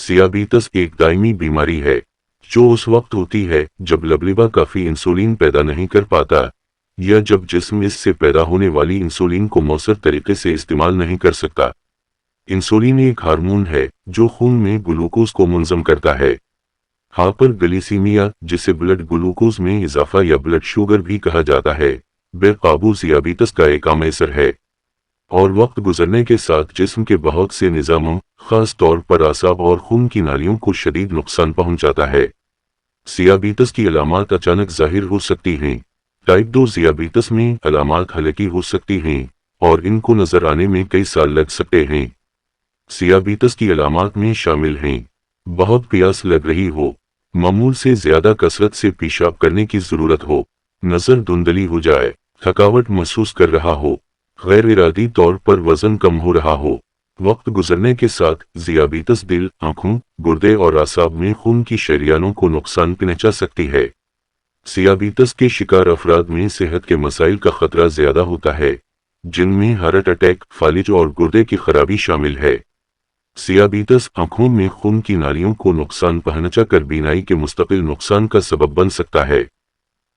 सियाबीतस एक दायमी बीमारी है जो उस वक्त होती है जब लबलिबा काफी इंसुलिन पैदा नहीं कर पाता या जब जिस्म इससे पैदा होने वाली इंसुलिन को मौसर तरीके से इस्तेमाल नहीं कर सकता। इंसुलिन एक हार्मोन है जो खून में ग्लूकोज को मुंजम करता है। हाइपरग्लिसीमिया, जिसे ब्लड ग्लूकोज में इजाफा या ब्लड शुगर भी कहा जाता है, बेकाबू सियाबीतस का एक आम असर है और वक्त गुजरने के साथ जिस्म के बहुत से निज़ामों, खास तौर पर आसाब और खून की नालियों को शदीद नुकसान पहुंचाता है। सियाबीतस की अलामात अचानक जाहिर हो सकती हैं। टाइप 2 सियाबीतस में अलामात हल्की हो सकती हैं और इनको नजर आने में कई साल लग सकते हैं। सियाबीतस की अलामात में शामिल हैं: बहुत प्यास लग रही हो, मामूल से ज्यादा कसरत से पेशाब करने की जरूरत हो, नजर धुंधली हो जाए, थकावट महसूस कर रहा हो, गैर इरादी तौर पर वजन कम हो रहा हो। वक्त गुजरने के साथ सियाबीतस दिल, आंखों, गुर्दे और आसाब में खून की शरियानों को नुकसान पहुंचा सकती है। सियाबीतस के शिकार अफराद में सेहत के मसाइल का खतरा ज्यादा होता है, जिनमें हार्ट अटैक, फालिज और गुर्दे की खराबी शामिल है। सियाबीतस आंखों में खून की नालियों को नुकसान पहुंचा कर बीनाई के मुस्तकिल नुकसान का सबब बन सकता है।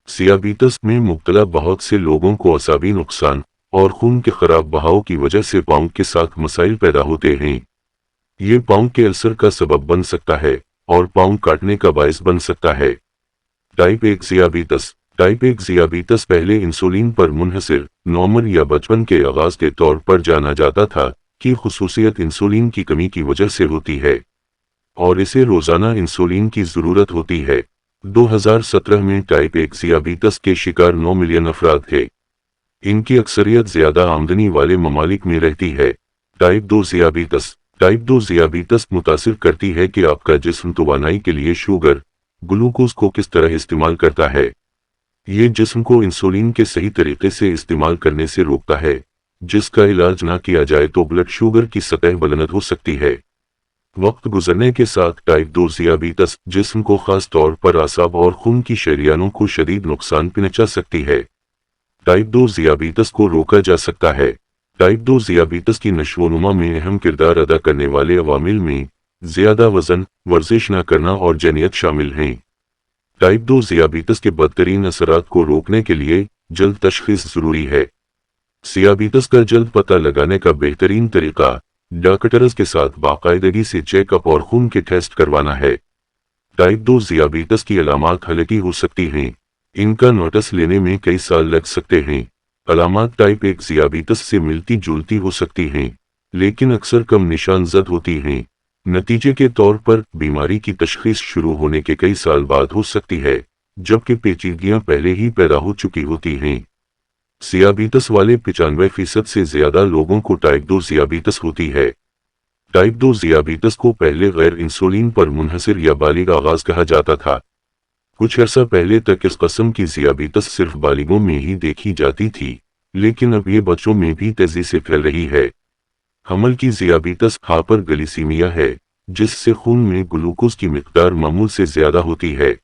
सियाबीतस में मुब्तला बहुत से लोगों को असाबी नुकसान और खून के खराब बहाव की वजह से पाँव के साथ मसाइल पैदा होते हैं। ये पाँव के अल्सर का सबब बन सकता है और पाँव काटने का बायस बन सकता है। टाइप 1 सियाबीतस। टाइप 1 सियाबीतस पहले इंसुलिन पर मुनहसिर नॉर्मल या बचपन के आगाज के तौर पर जाना जाता था कि खुसूसियत इंसुलिन की कमी की वजह से होती है और इसे रोजाना इंसुलिन की जरूरत होती है। 2017 में टाइप 1 सियाबीतस के शिकार 9 मिलियन अफराद थे। इनकी अक्सरियत ज्यादा आमदनी वाले ममालिक में रहती है। टाइप 2 सियाबीतस। टाइप 2 सियाबीतस मुतासिर करती है कि आपका जिस्म तवानाई के लिए शुगर, ग्लूकोज को किस तरह इस्तेमाल करता है। ये जिस्म को इंसुलिन के सही तरीके से इस्तेमाल करने से रोकता है, जिसका इलाज ना किया जाए तो ब्लड शुगर की सतह बुलंद हो सकती है। वक्त गुजरने के साथ टाइप 2 सियाबीतस जिस्म को खास तौर पर आसाब और खून की शरियानों को शदीद नुकसान पहुंचा सकती है। टाइप 2 सियाबीतस को रोका जा सकता है। टाइप 2 सियाबीतस की नशोनुमा में अहम किरदार अदा करने वाले अवामिल में ज्यादा वजन, वर्जिश न करना और जनियत शामिल हैं। टाइप 2 सियाबीतस के बदतरीन असरात को रोकने के लिए जल्द तशखीस जरूरी है। सियाबीतस का जल्द पता लगाने का बेहतरीन तरीका डॉक्टर्स के साथ बाकायदगी से चेकअप और खून के टेस्ट करवाना है। टाइप 2 सियाबीतस की अलामात हल्की हो सकती हैं। इनका नोटिस लेने में कई साल लग सकते हैं। अलामात टाइप 1 सियाबीतस से मिलती जुलती हो सकती हैं, लेकिन अक्सर कम निशान ज़द होती हैं। नतीजे के तौर पर बीमारी की तशखीस शुरू होने के कई साल बाद हो सकती है, जबकि पेचीदगियां पहले ही पैदा हो चुकी होती हैं। सियाबीतस वाले 95% से ज्यादा लोगों को टाइप 2 सियाबीतस होती है। टाइप 2 सियाबीतस को पहले गैर इंसुलिन पर मुनहसिर या बालिग आगाज कहा जाता था। कुछ अर्सा पहले तक इस किस्म की सियाबीतस सिर्फ बालिगों में ही देखी जाती थी, लेकिन अब ये बच्चों में भी तेजी से फैल रही है। हमल की सियाबीतस हाइपरग्लिसीमिया है, जिससे खून में ग्लूकोज की मिकदार मामूल से ज्यादा होती है।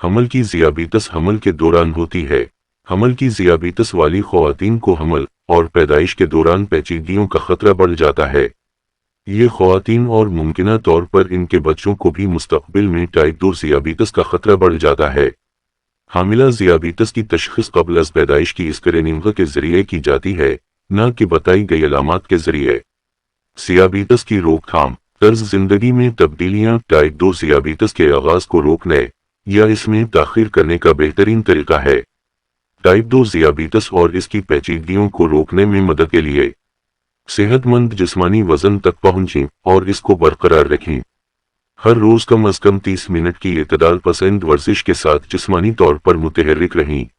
हमल की सियाबीतस हमल के दौरान होती है। हमल की सियाबीतस वाली ख्वातीन को हमल और पैदाइश के दौरान पेचीदगियों का खतरा बढ़ जाता है। ये ख्वातीन और मुमकिना तौर पर इनके बच्चों को भी मुस्तकबिल में टाइप 2 सियाबीतस का खतरा बढ़ जाता है। हामिला सियाबीतस की तशखीस क़ब्ल अज़ पैदाइश की स्क्रीनिंग के जरिए की जाती है, न कि बताई गई अलामात के जरिए। सियाबीतस की रोकथाम। तर्ज जिंदगी में तब्दीलियां टाइप 2 सियाबीतस के आगाज को रोकने या इसमें ताख़ीर करने का बेहतरीन तरीका है। टाइप 2 सियाबीतस और इसकी पेचीदगियों को रोकने में मदद के लिए सेहतमंद जिस्मानी वजन तक पहुंचें और इसको बरकरार रखें। हर रोज कम अज कम 30 मिनट की इतदाल पसंद वर्जिश के साथ जिस्मानी तौर पर मुतहर्रिक रहें।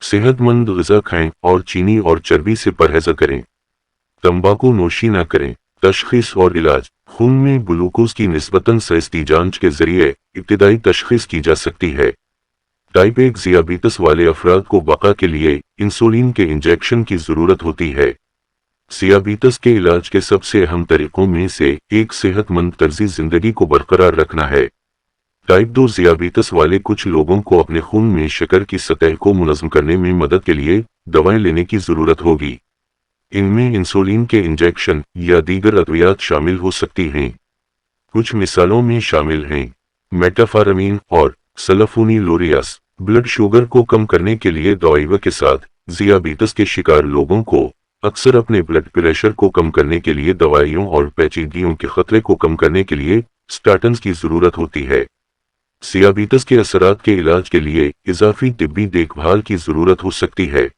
सेहतमंद ग़िज़ा खाएं और चीनी और चर्बी से परहेज़ करें। तंबाकू नोशी न करें। तशखीस और इलाज। खून में ग्लूकोज की निस्बतन सस्ती जांच के जरिए इब्तिदाई तशखीस की जा सकती है। टाइप 1 सियाबीतस वाले अफराद को बका के लिए इंसुलिन के इंजेक्शन की ज़रूरत होती है। सियाबीतस के इलाज के सबसे अहम तरीकों में से एक सेहतमंद तर्ज़ी ज़िंदगी को बरकरार रखना है। टाइप 2 सियाबीतस वाले कुछ लोगों को अपने खून में शक्कर की सतह को मुनज़्ज़म करने में मदद के लिए दवाएं लेने की ज़रूरत होगी। इनमें इंसुलिन के इंजेक्शन या दीगर अद्वियात शामिल हो सकती हैं। कुछ मिसालों में शामिल हैं मेटाफारामीन और सल्फोनीलोरियास। ब्लड शुगर को कम करने के लिए दवाइयों के साथ ज़ियाबीतस के शिकार लोगों को अक्सर अपने ब्लड प्रेशर को कम करने के लिए दवाइयों और पेचीदगियों के खतरे को कम करने के लिए स्टैटिन्स की जरूरत होती है। ज़ियाबीतस के असरात के इलाज के लिए इजाफी तिब्बी देखभाल की जरूरत हो सकती है।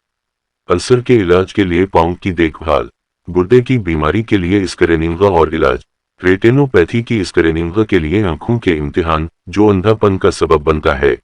अल्सर के इलाज के लिए पाँव की देखभाल, गुर्दे की बीमारी के लिए स्क्रीनिंग और इलाज, रेटिनोपैथी की स्क्रीनिंग के लिए आंखों के इम्तिहान जो अंधापन का सबब बनता है।